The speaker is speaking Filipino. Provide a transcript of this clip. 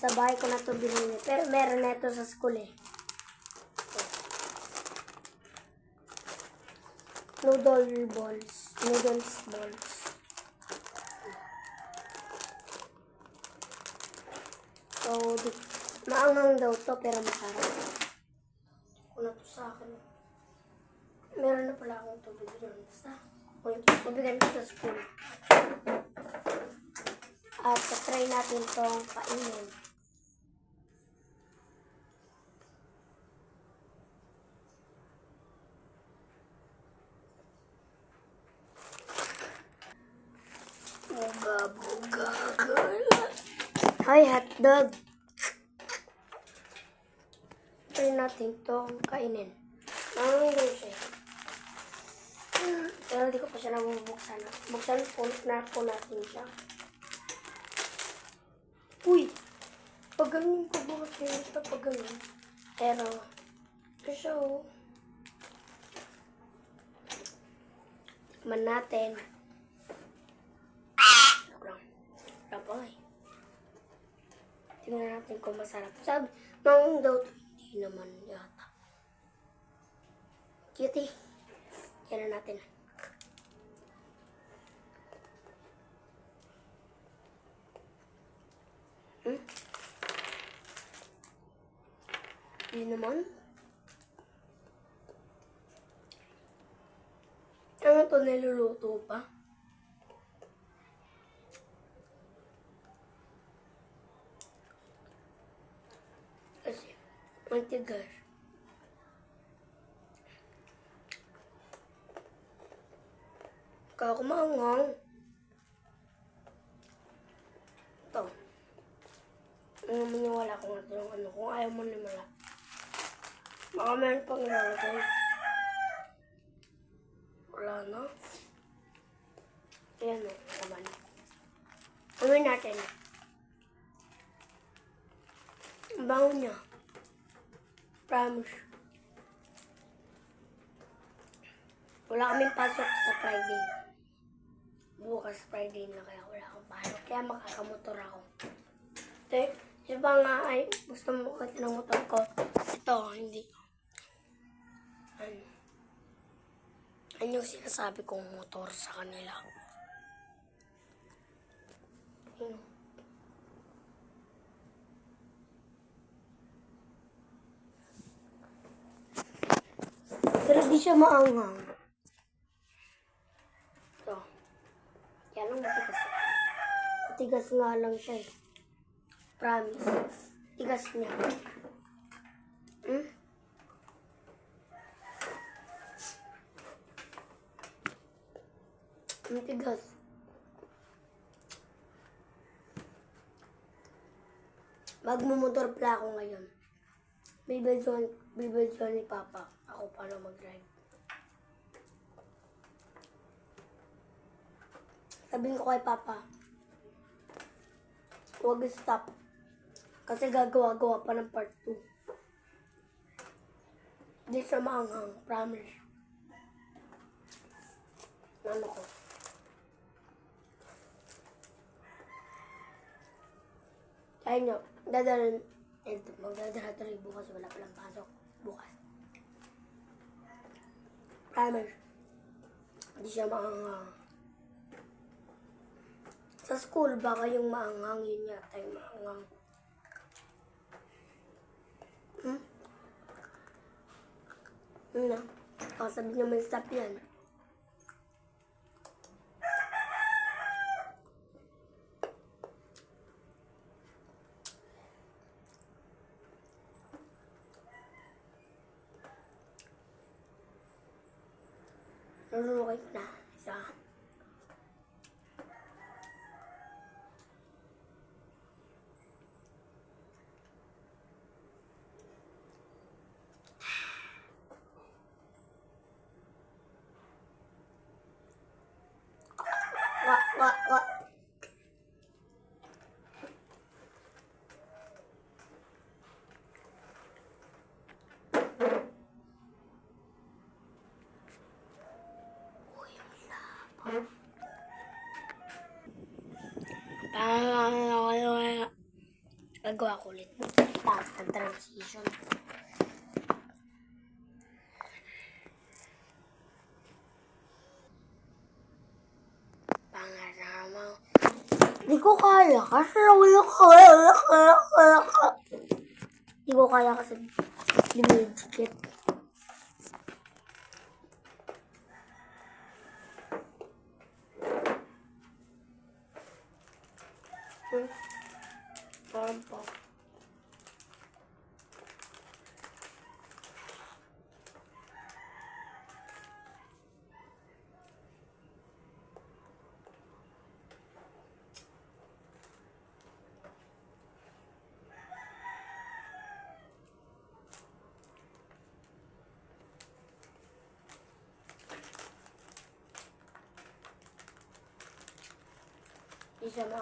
Sa bahay ko na ito binili. Pero meron na ito sa school eh. Noodles balls. So, maanghang daw to pero masarap. Kuna to sa akin. Meron na pala akong tubig doon. Basta, tubigan ko sa school. At try natin tong kainin. Buga. Hi, hotdog. Try natin tong kainin. Nangangain siya. Pero di ko pa siya nabubuksan. Buksan po natin siya. Uy! Pagaling ko bukas kayo sa pagaling. Pero, ito siya oh. Tikman natin. Rabay. Tingnan natin kung masarap. Sabi, maung daw ito. Hindi naman yata. Cutie. Yan na natin. Hindi naman. Ano ito niluluto pa? Kasi, mantigas. Kaya kumanghang. Ito. Maniwala ko nga ito ano. Kung ayaw mo nimala. Baka meron pang ilalagay. Wala na. Ayan o. Naman. Gawin natin. Ang bango niya. Promise. Wala kaming pasok sa Friday. Bukas Friday na kaya wala akong pasok. Kaya makakamotor ako. Okay? Yung ba nga ay gusto mo kasi ng motor ko. Ito, hindi. Ano yung sinasabi kong motor sa kanila? Ano? Pero di siya maanghang. Ito. Yan ang matigas. Matigas nga lang siya eh. Promise. Tigas niya. Ang tigas. Magmumotor pala ako ngayon. Bibidyon ni Papa. Ako paano mag-drive. Sabihin ko kay Papa, huwag stop. Kasi gagawa-gawa pa ng part 2. Hindi siya maanghang. Promise. Ano ko? Kaya nyo, magdadala tuloy bukas. Wala palang pasok. Bukas. Promise. Hindi siya maanghang. Sa school, baka yung maanghang, yun yata yung maanghang. Sabi niya may stop yan. Nalulukay ko na. Isa. Wa. Uy, ang labo. Gagawa ko ulit. Bakit ang transition? Pangaraw. Di ko kaya kasi Di ko kaya kasi dumidikit. Parang po. Isa na.